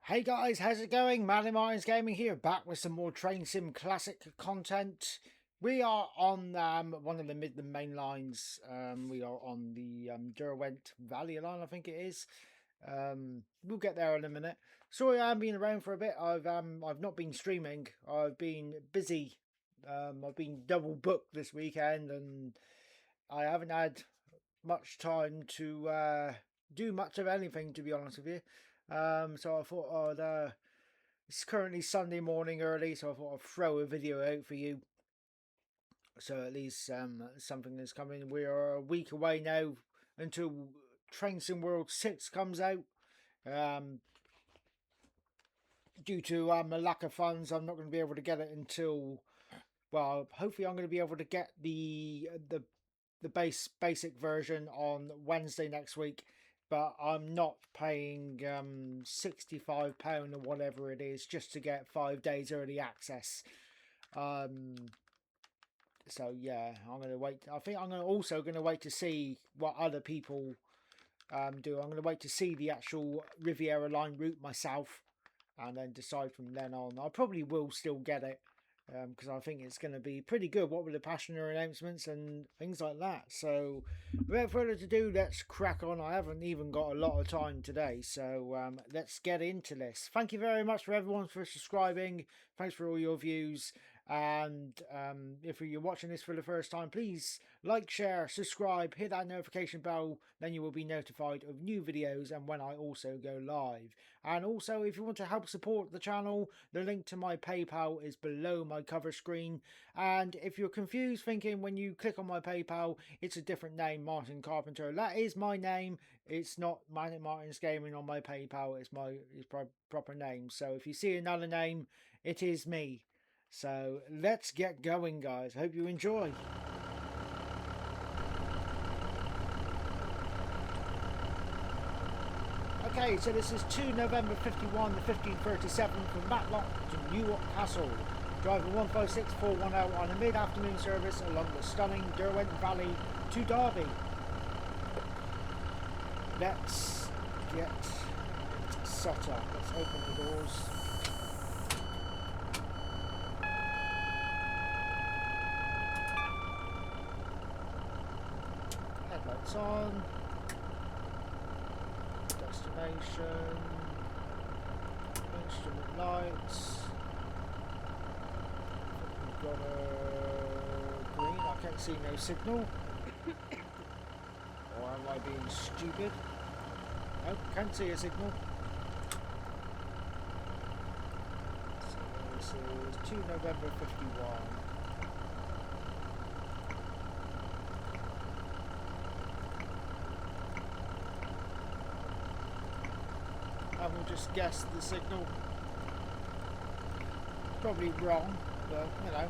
Hey guys, how's it going? Manly Martins Gaming here, back with some more Train Sim Classic content. We are on one of the Midland main lines. We are on the Derwent Valley line, I think it is. We'll get there in a minute. Sorry, I haven't been around for a bit. I've not been streaming. I've been busy. I've been double booked this weekend, and I haven't had much time to do much of anything, to be honest with you. So I thought it's currently Sunday morning early, so I thought I'd throw a video out for you. So at least something is coming. We are a week away now until Train Sim World 6 comes out. Due to a lack of funds, I'm not going to be able to get it until, well, hopefully I'm going to be able to get the basic version on Wednesday next week. But I'm not paying £65 or whatever it is just to get 5 days early access. So yeah, I'm gonna wait. I think I'm also gonna wait to see what other people do. I'm gonna wait to see the actual Riviera line route myself, and then decide from then on. I probably will still get it because I think it's going to be pretty good, what with the passenger announcements and things like that. So without further ado, let's crack on. I haven't even got a lot of time today, so let's get into this. Thank you very much for everyone for subscribing. Thanks for all your views. And if you're watching this for the first time, please like, share, subscribe, hit that notification bell, then you will be notified of new videos and when I also go live. And also, if you want to help support the channel, the link to my PayPal is below my cover screen. And if you're confused thinking when you click on my PayPal it's a different name, Martin Carpenter, that is my name. It's not Manly Martins Gaming on my PayPal. It's my proper name. So if you see another name, it is me. So let's get going, guys. Hope you enjoy. Okay, so this is 2 November 51, the 1537 from Matlock to Newark Castle. Driver 156410 on a mid-afternoon service along the stunning Derwent Valley to Derby. Let's get it set up. Let's open the doors. Headlights on. Destination. Instrument lights. We've got a green. I can't see no signal. Or am I being stupid? Nope, can't see a signal. So this is 2 November 51. I will just guess the signal. Probably wrong, but you know.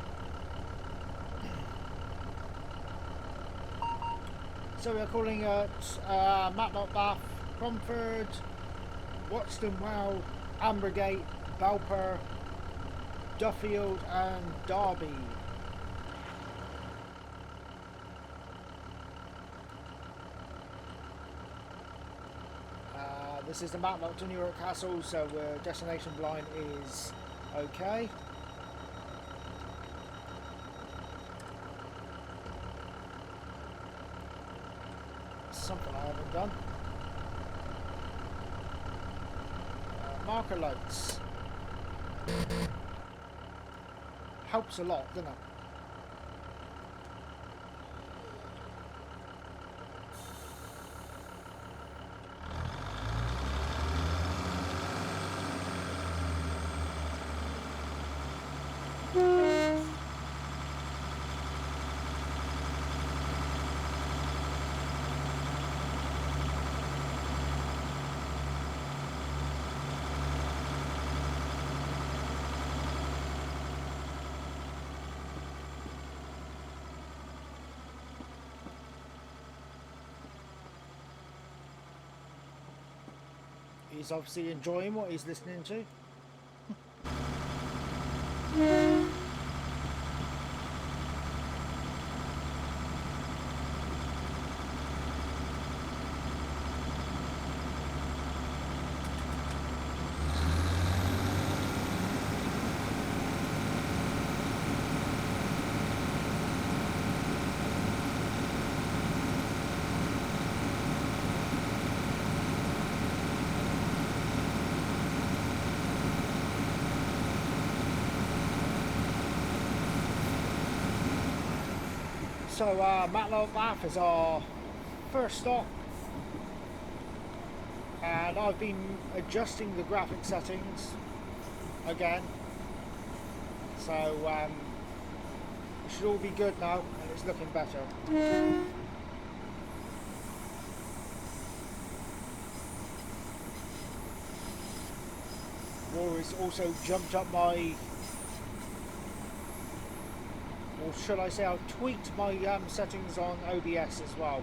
So we're calling at Matlock-Bath, Cromford, Watson Well, Ambergate, Balper, Duffield and Derby. This is the Matlock-Newark Castle, so destination blind is okay. Something I haven't done. Marker lights. Helps a lot, doesn't it? He's obviously enjoying what he's listening to. So Matlock-Newark is our first stop, and I've been adjusting the graphic settings again, so it should all be good now, and it's looking better. Rory's also jumped up my, or should I say I've tweaked my settings on OBS as well.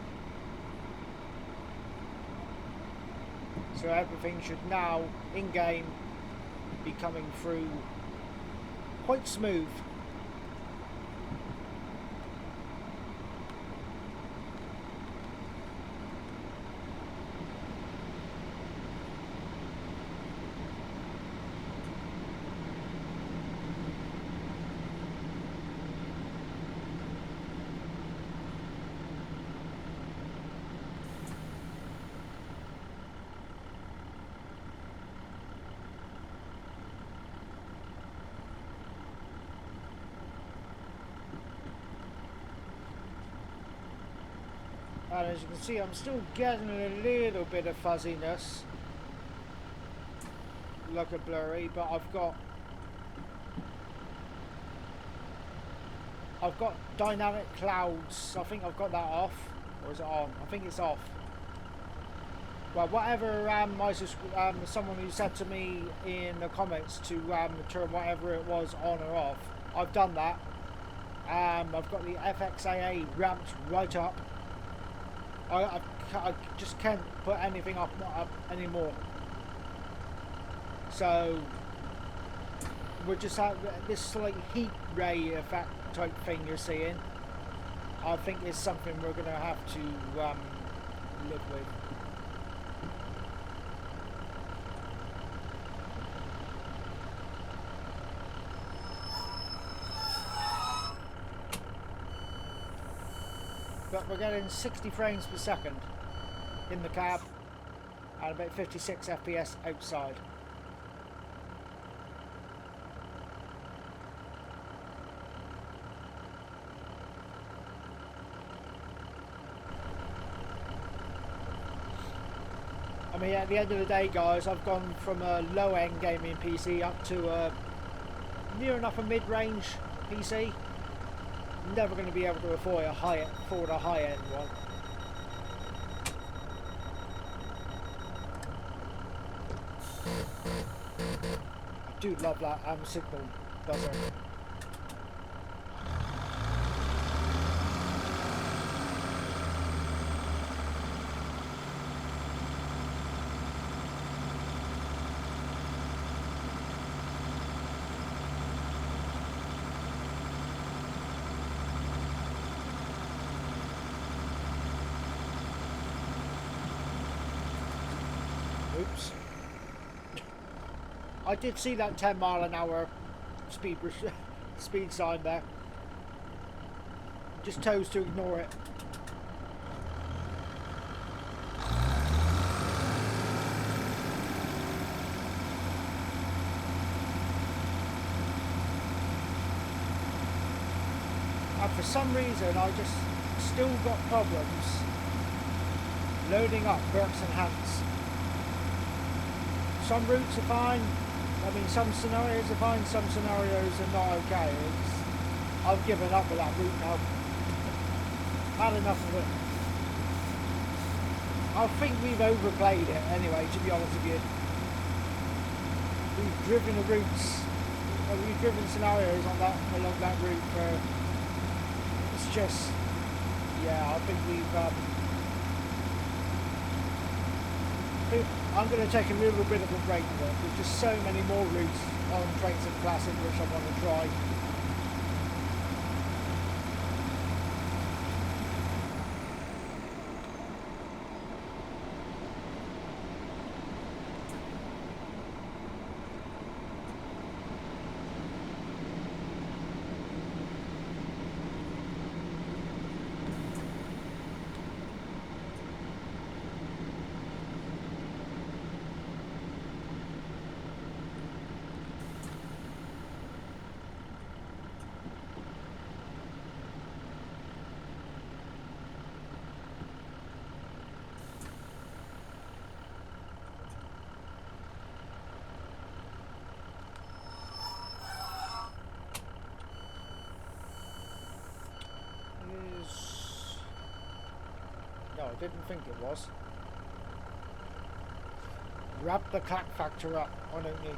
So everything should now, in-game, be coming through quite smooth. And as you can see, I'm still getting a little bit of fuzziness, like a blurry, but I've got dynamic clouds. I think I've got that off, or is it on? I think it's off. Well, whatever someone who said to me in the comments to turn whatever it was on or off, I've done that. I've got the FXAA ramped right up. I just can't put anything up anymore. So we're just at this like heat ray effect type thing you're seeing. I think it's something we're going to have to live with. But we're getting 60 frames per second in the cab and about 56 FPS outside. I mean, at the end of the day, guys, I've gone from a low-end gaming PC up to a near enough a mid-range PC. Never going to be able to afford a high-end one. I do love that signal buzzer. Oops. I did see that 10 mile an hour speed sign there. Just chose to ignore it. And for some reason I just still got problems loading up Berks and Hants. Some routes are fine. I mean, some scenarios are fine, some scenarios are not okay. I've given up with that route now. Had enough of it. I think we've overplayed it anyway, to be honest with you. We've driven the routes, we've driven scenarios on that along that route where it's just, yeah, I think I'm going to take a little bit of a break with it. There's just so many more routes on Trains and Classic which I want to try. I didn't think it was. Wrap the clack factor up. Why don't you?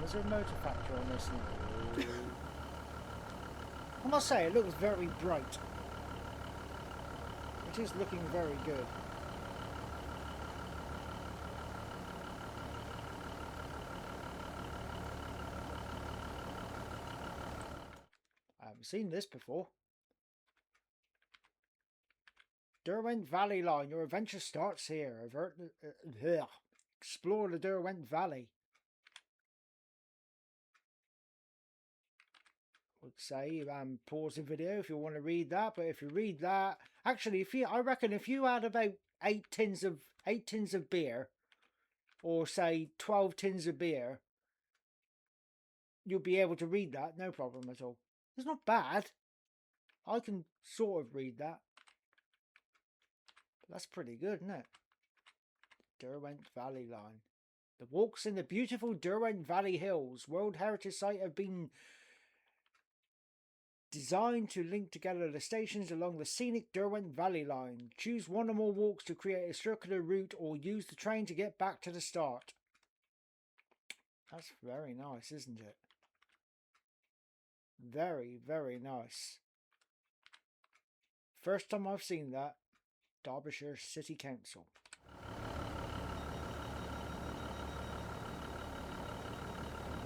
Is there a motor factor on this? No. I must say, it looks very bright. It is looking very good. I haven't seen this before. Derwent Valley Line. Your adventure starts here. Explore the Derwent Valley. Would say pause the video if you want to read that. But if you read that, actually, I reckon if you had about 8 tins of beer, or say 12 tins of beer, you'll be able to read that, no problem at all. It's not bad. I can sort of read that. But that's pretty good, isn't it? Derwent Valley Line. The walks in the beautiful Derwent Valley Hills, World Heritage Site, have been designed to link together the stations along the scenic Derwent Valley Line. Choose one or more walks to create a circular route, or use the train to get back to the start. That's very nice, isn't it? Very, very nice. First time I've seen that. Derbyshire City Council.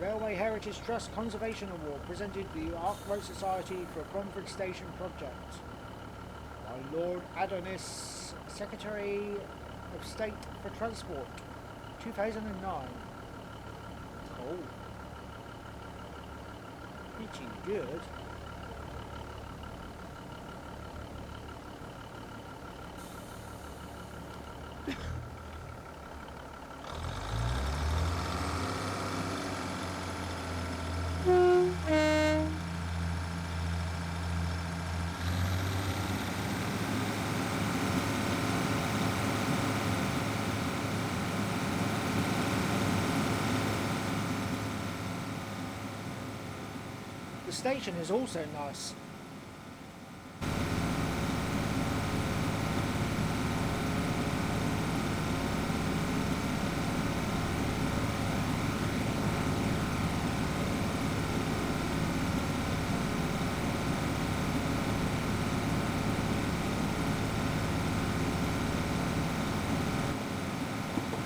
Railway Heritage Trust Conservation Award presented to the Ark Road Society for Cromford Station Project by Lord Adonis, Secretary of State for Transport, 2009. Cool. Pretty good. The station is also nice.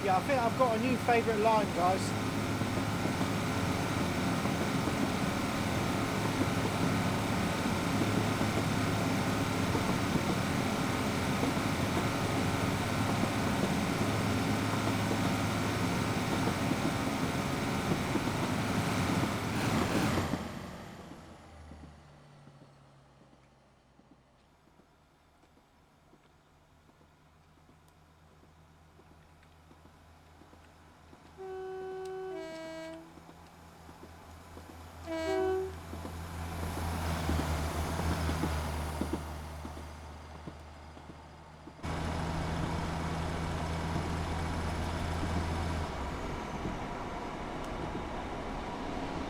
Yeah, I think I've got a new favourite line, guys.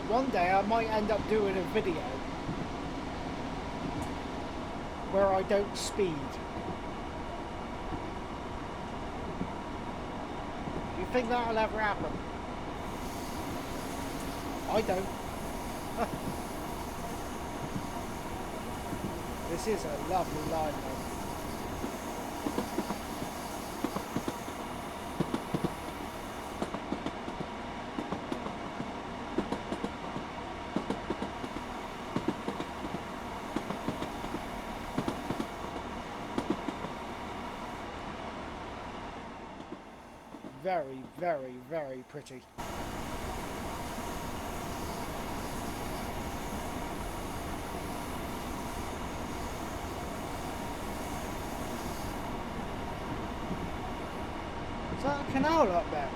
One day I might end up doing a video where I don't speed. Do you think that'll ever happen? I don't. This is a lovely line, though. Very, very, very pretty. Is that a canal up there?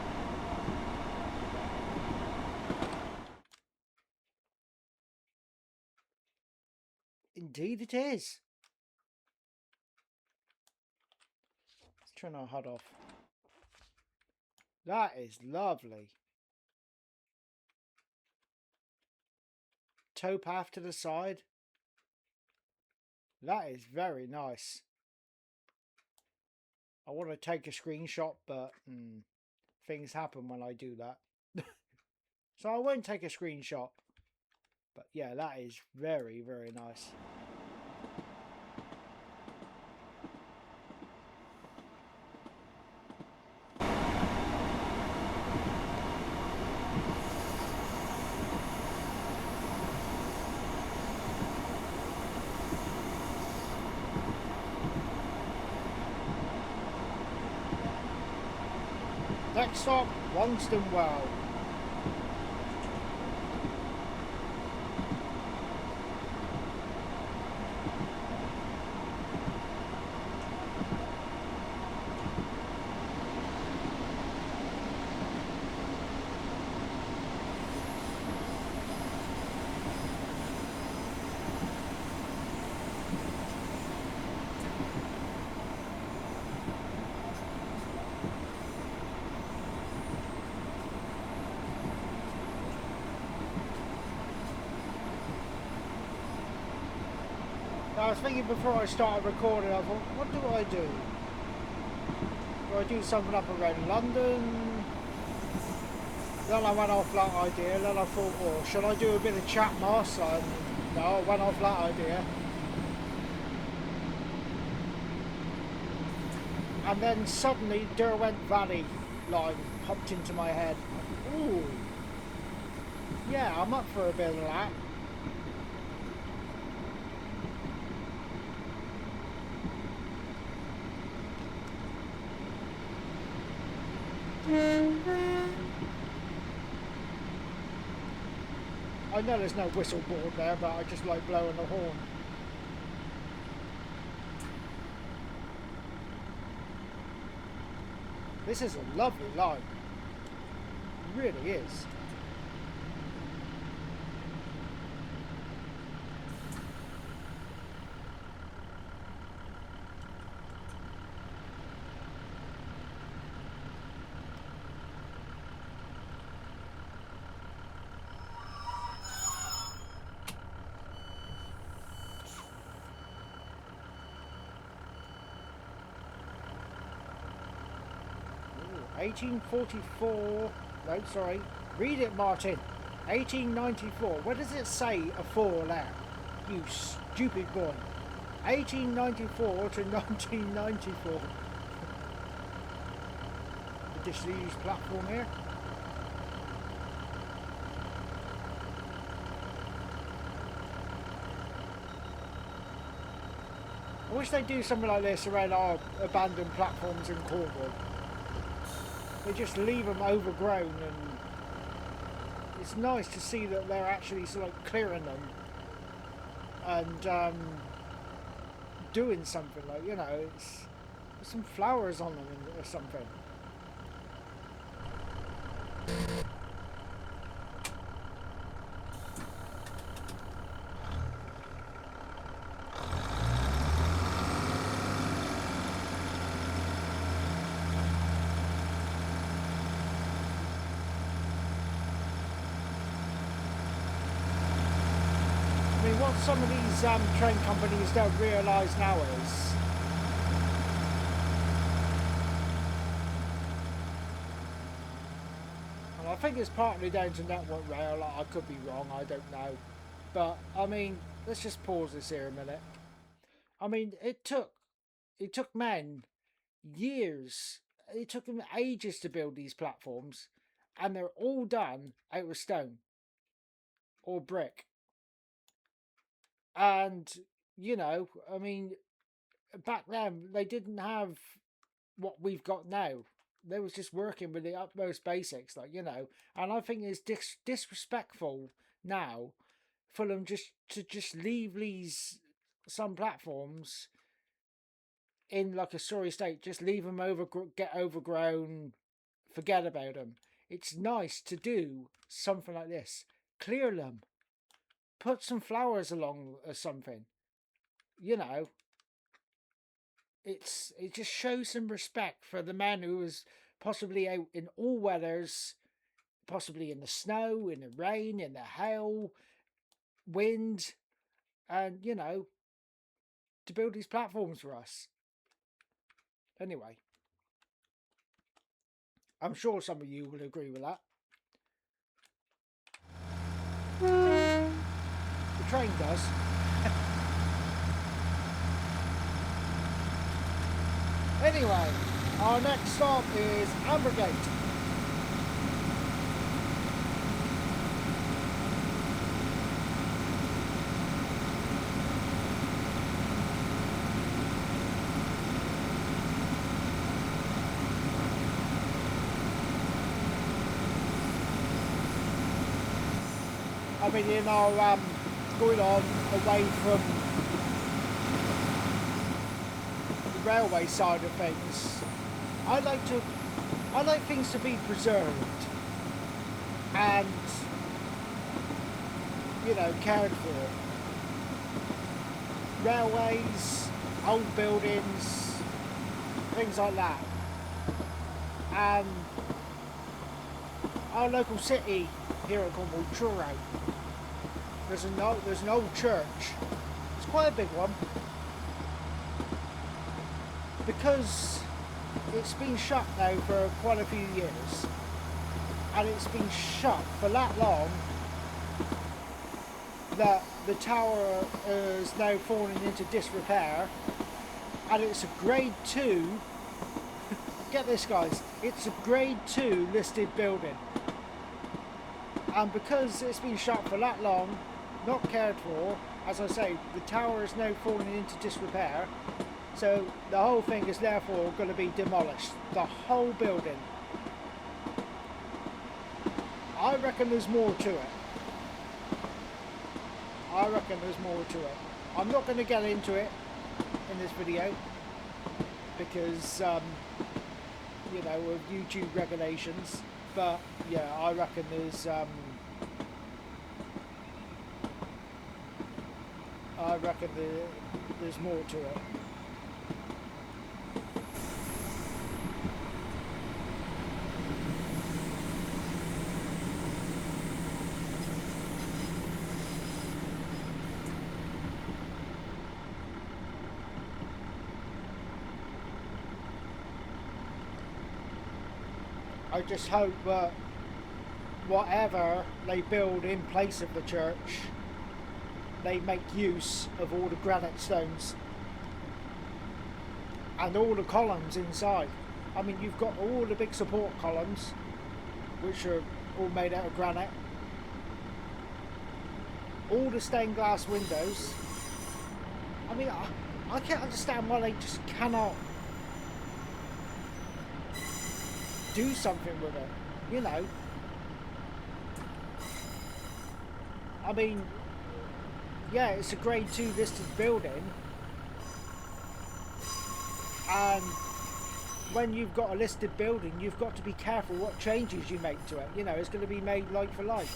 Indeed it is. Let's turn our HUD off. That is lovely. Towpath to the side. That is very nice. I want to take a screenshot, but things happen when I do that. So I won't take a screenshot. But yeah, that is very, very nice. Next stop, Wonstonwell. I was thinking before I started recording, I thought, what do I do? Do I do something up around London? Then I went off that idea, then I thought, oh, should I do a bit of Chatmoss? And no, I went off that idea. And then suddenly Derwent Valley line popped into my head. Ooh, yeah, I'm up for a bit of that. I know there's no whistle board there, but I just like blowing the horn. This is a lovely line. It really is. Ooh, 1844. No, sorry. Read it, Martin. 1894. Where does it say a 4 there? You stupid boy. 1894 to 1994. The disused platform here. I wish they'd do something like this around our abandoned platforms in Cornwall. They just leave them overgrown, and it's nice to see that they're actually sort of like clearing them and doing something, like, you know, it's some flowers on them or something. What some of these train companies don't realise now is I think it's partly down to Network Rail. I could be wrong, I don't know. But I mean, let's just pause this here a minute. I mean, it took men years. It took them ages to build these platforms, and they're all done out of stone or brick. And you know, I mean, back then they didn't have what we've got now. They was just working with the utmost basics, like, you know. And I think it's disrespectful now for them just to just leave these some platforms in like a sorry state. Just leave them get overgrown, forget about them. It's nice to do something like this. Clear them, put some flowers along or something. You know, it just shows some respect for the man who was possibly out in all weathers, possibly in the snow, in the rain, in the hail, wind, and you know, to build these platforms for us. Anyway, I'm sure some of you will agree with that. The train does. Anyway, our next stop is Ambergate. I mean, you know, going on away from the railway side of things, I like things to be preserved and, you know, cared for. Railways, old buildings, things like that. And our local city here at Cornwall, Truro, there's an old church. It's quite a big one. Because it's been shut now for quite a few years, and it's been shut for that long that the tower is now falling into disrepair, and it's a grade 2, get this guys, it's a grade 2 listed building. And because it's been shut for that long, not cared for, as I say, the tower is now falling into disrepair, so the whole thing is therefore going to be demolished, the whole building. I reckon there's more to it. I reckon there's more to it. I'm not going to get into it in this video because, you know, of YouTube regulations, but yeah, I reckon there's there's more to it. I just hope that whatever they build in place of the church, they make use of all the granite stones and all the columns inside. I mean, you've got all the big support columns, which are all made out of granite, all the stained glass windows. I mean, I can't understand why they just cannot do something with it, you know. I mean, yeah, it's a grade 2 listed building, and when you've got a listed building, you've got to be careful what changes you make to it. You know, it's going to be made like for like.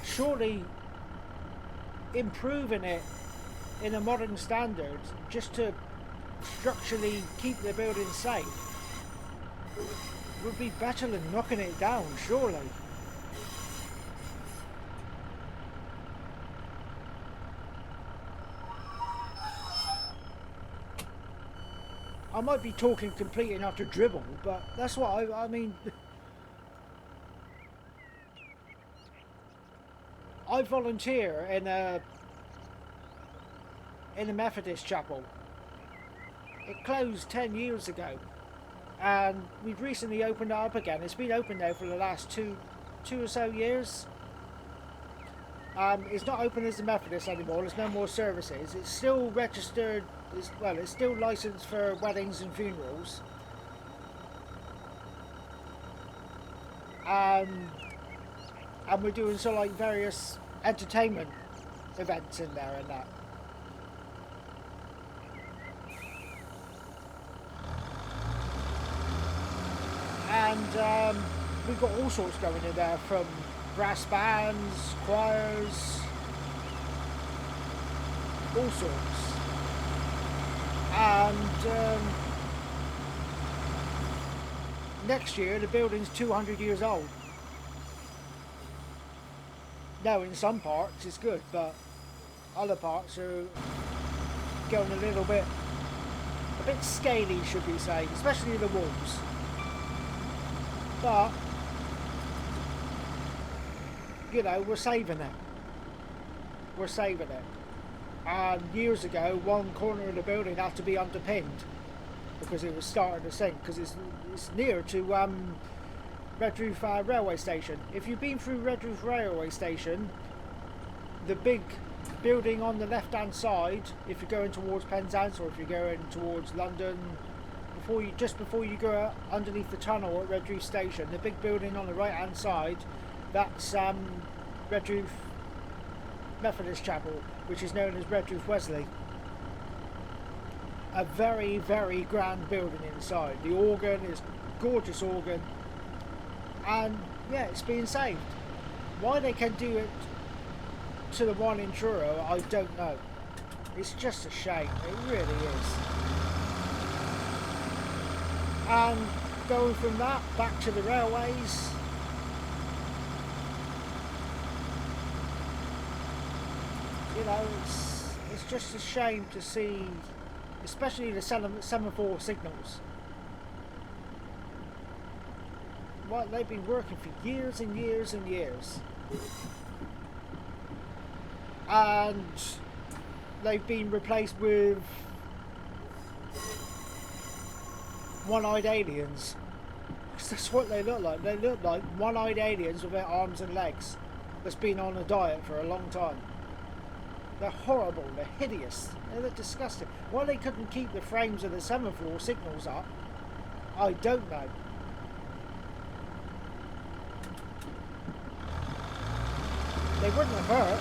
Surely improving it in a modern standard just to structurally keep the building safe would be better than knocking it down, surely. I might be talking complete and utter dribble, but that's what I mean. I volunteer in a Methodist chapel. It closed 10 years ago, and we've recently opened it up again. It's been open now for the last two or so years. It's not open as a Methodist anymore. There's no more services. It's still registered. It's still licensed for weddings and funerals. And we're doing sort of like various entertainment events in there and that. And we've got all sorts going in there, from brass bands, choirs, all sorts. And next year the building's 200 years old. Now in some parts it's good, but other parts are going a bit scaly, should we say, especially the walls. But, you know, we're saving it. We're saving it. And years ago, one corner of the building had to be underpinned because it was starting to sink, because it's near to Redruth railway station. If you've been through Redruth railway station, the big building on the left hand side, if you're going towards Penzance or if you're going towards London, just before you go underneath the tunnel at Redruth station, the big building on the right hand side, that's Redruth Methodist Chapel, which is known as Redruth Wesley. A very, very grand building inside. The organ is gorgeous organ, and yeah, it's being saved. Why they can do it to the one in Truro, I don't know. It's just a shame. It really is. And going from that back to the railways, you know, it's just a shame to see, especially the semaphore signals. Well, they've been working for years and years and years, and they've been replaced with one-eyed aliens. That's what they look like. They look like one-eyed aliens with their arms and legs that's been on a diet for a long time. They're horrible, they're hideous, they're disgusting. Why they couldn't keep the frames of the semaphore signals up, I don't know. They wouldn't have hurt.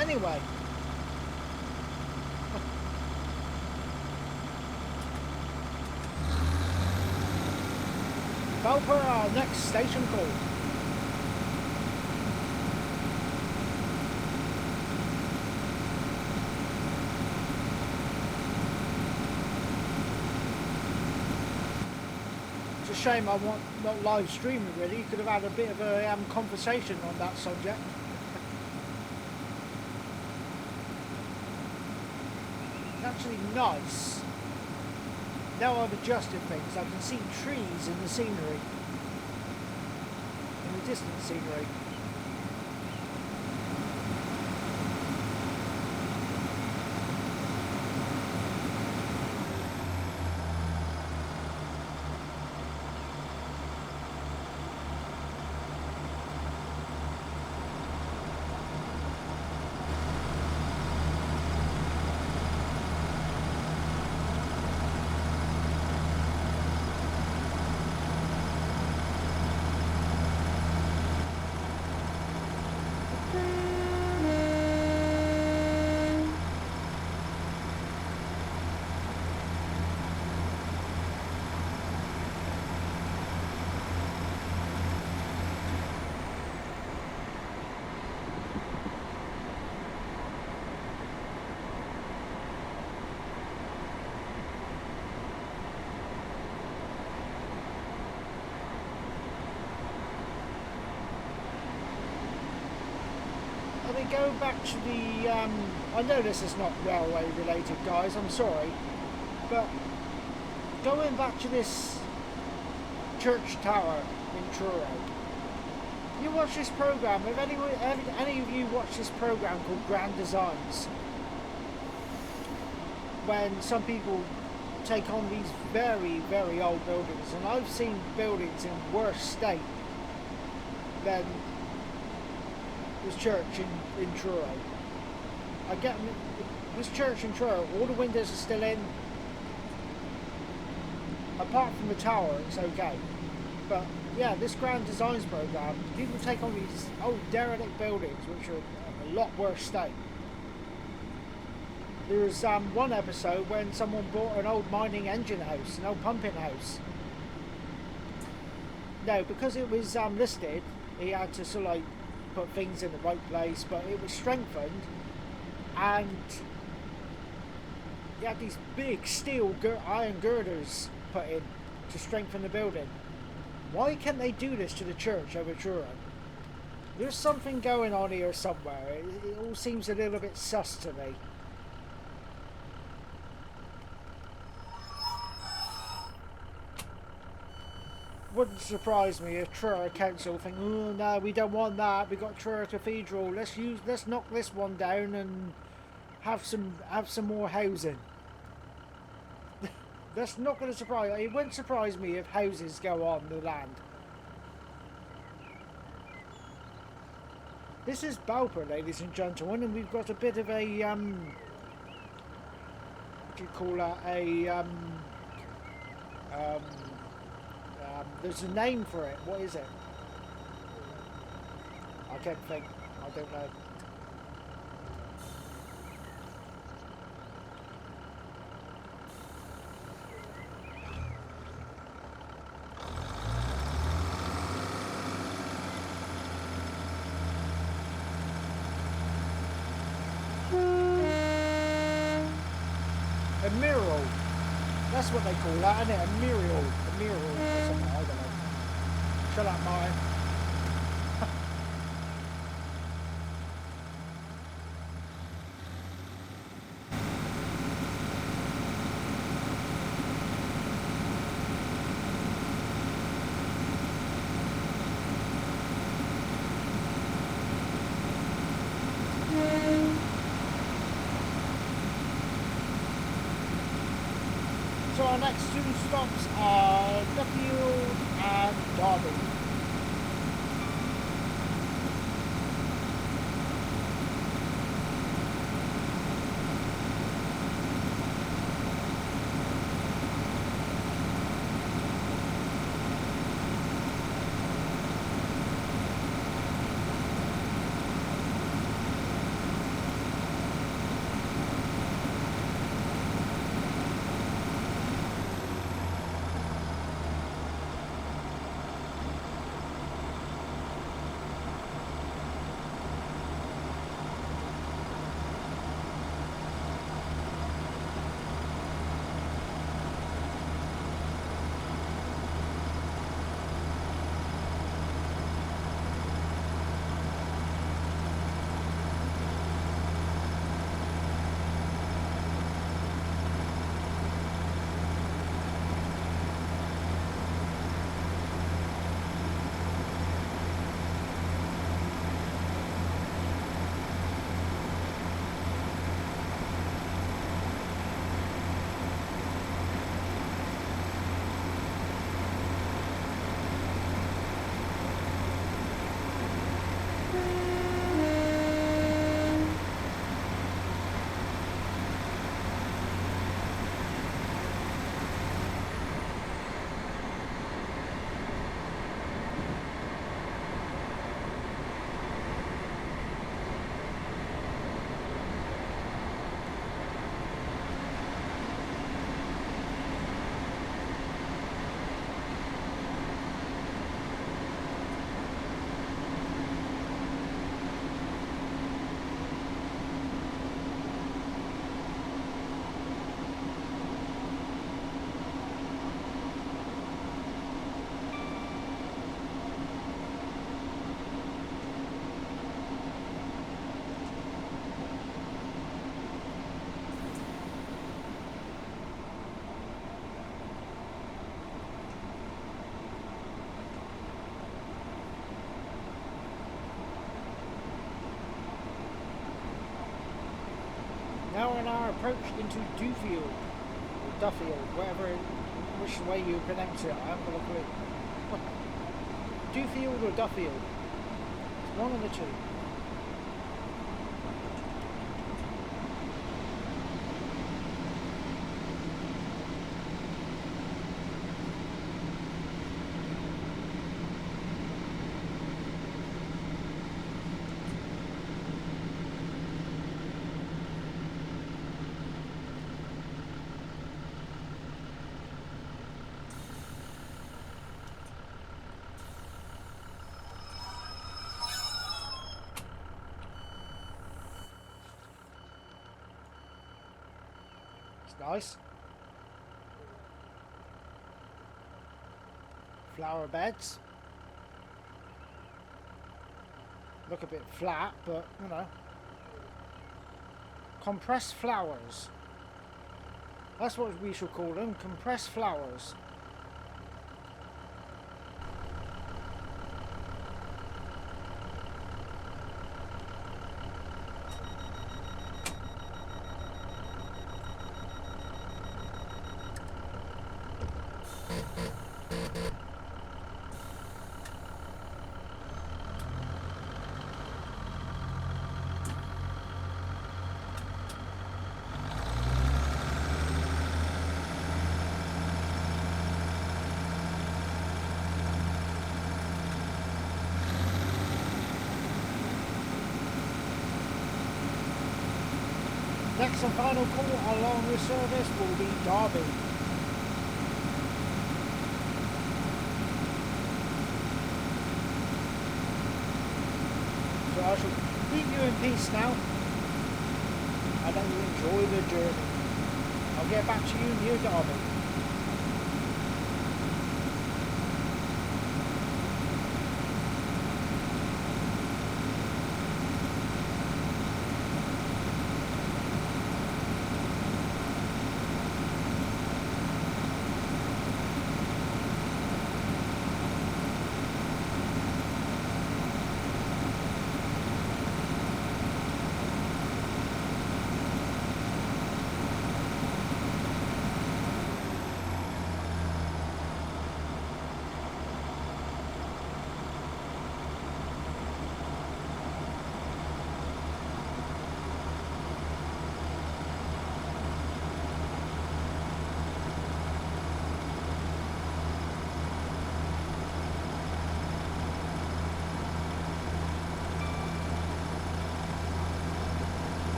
Anyway. Go for our next station call. It's a shame I'm not live streaming really. You could have had a bit of a conversation on that subject. It's actually nice. Now I've adjusted things, I can see trees in the scenery, in the distant scenery. Go back to the I know this is not railway related, guys, I'm sorry, but going back to this church tower in Truro, you watch this program, if any of you watch this program called Grand Designs, when some people take on these very, very old buildings, and I've seen buildings in worse state than this church in Truro. I get this church in Truro, all the windows are still in. Apart from the tower, it's okay. But yeah, this Grand Designs program, people take on these old derelict buildings which are in a lot worse state. There was one episode when someone bought an old mining engine house, an old pumping house. No, because it was listed, he had to sort of like put things in the right place, but it was strengthened, and you had these big steel iron girders put in to strengthen the building. Why can't they do this to the church over Truro? There's something going on here somewhere. It all seems a little bit sus to me. wouldn't surprise me if Truro Council think, oh no, we don't want that. We got Truro Cathedral. Let's knock this one down and have some more housing. That's not going to surprise. It wouldn't surprise me if houses go on the land. This is Balper, ladies and gentlemen, and we've got a bit of a what do you call that? There's a name for it. What is it? I can't think. I don't know. A mural. That's what they call that, isn't it? A mural. A mural or something. I don't know. Shut up, Martin. So our next two stops are Duffield and Derby. Now on our approach into Duffield, or Duffield, which way you pronounce it, I haven't got a clue. What? Duffield or Duffield? It's one of the two. Nice. Flower beds. Look a bit flat, but you know. Compressed flowers. That's what we shall call them, compressed flowers. Next and final call along the service will be Derby. So I shall leave you in peace now and let you enjoy the journey. I'll get back to you near Derby.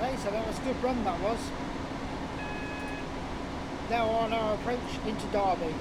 Okay, so that was a good run, that was. Now on our approach into Derby.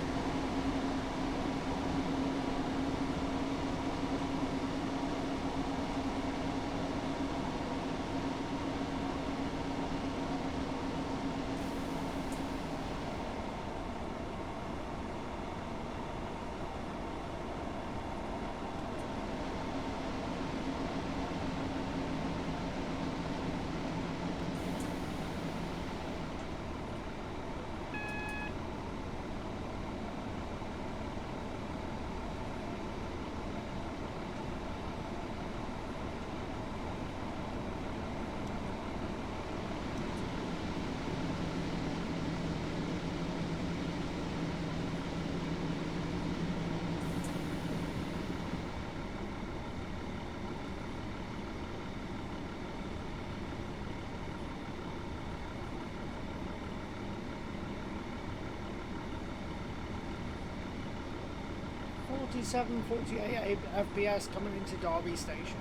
47, 48 FPS coming into Derby Station.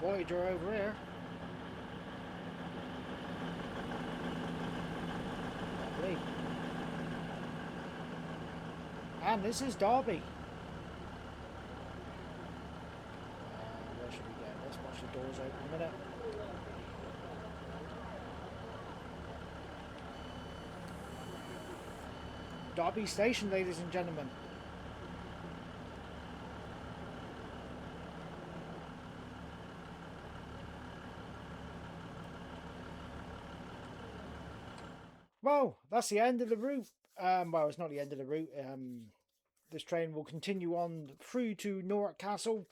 Voyager over here. Lovely. And this is Derby. Where should we go? Let's watch the doors open a minute. Derby Station, ladies and gentlemen. Well, that's the end of the route. Well, it's not the end of the route. This train will continue on through to Newark Castle.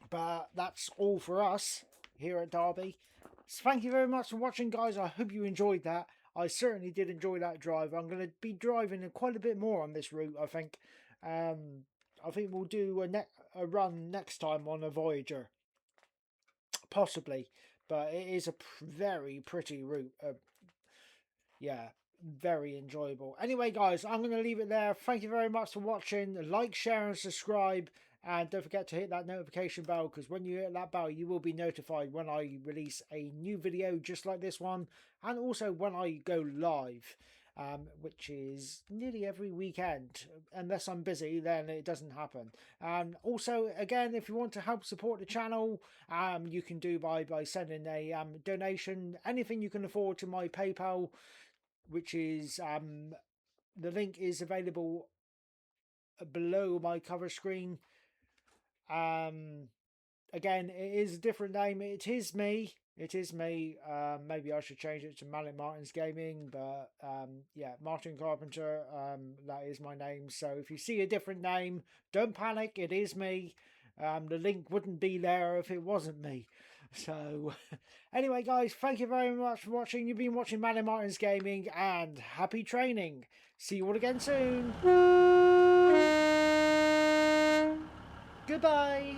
But that's all for us here at Derby. So thank you very much for watching, guys. I hope you enjoyed that. I certainly did enjoy that drive. I'm going to be driving quite a bit more on this route, I think. I think we'll do a run next time on a Voyager. Possibly. But it is a very pretty route. Yeah, very enjoyable. Anyway, guys, I'm going to leave it there. Thank you very much for watching. Like, share and subscribe. And don't forget to hit that notification bell, because when you hit that bell, you will be notified when I release a new video just like this one. And also when I go live, which is nearly every weekend. Unless I'm busy, then it doesn't happen. Also, again, if you want to help support the channel, you can do by sending a donation. Anything you can afford to my PayPal, which is the link is available below my cover screen. Again, it is a different name. It is me. Maybe I should change it to Mallet Martin's Gaming, but yeah, Martin Carpenter, that is my name. So if you see a different name, don't panic, it is me. The link wouldn't be there if it wasn't me. So anyway, guys, thank you very much for watching. You've been watching Mallet Martin's Gaming, and happy training. See you all again soon. Goodbye.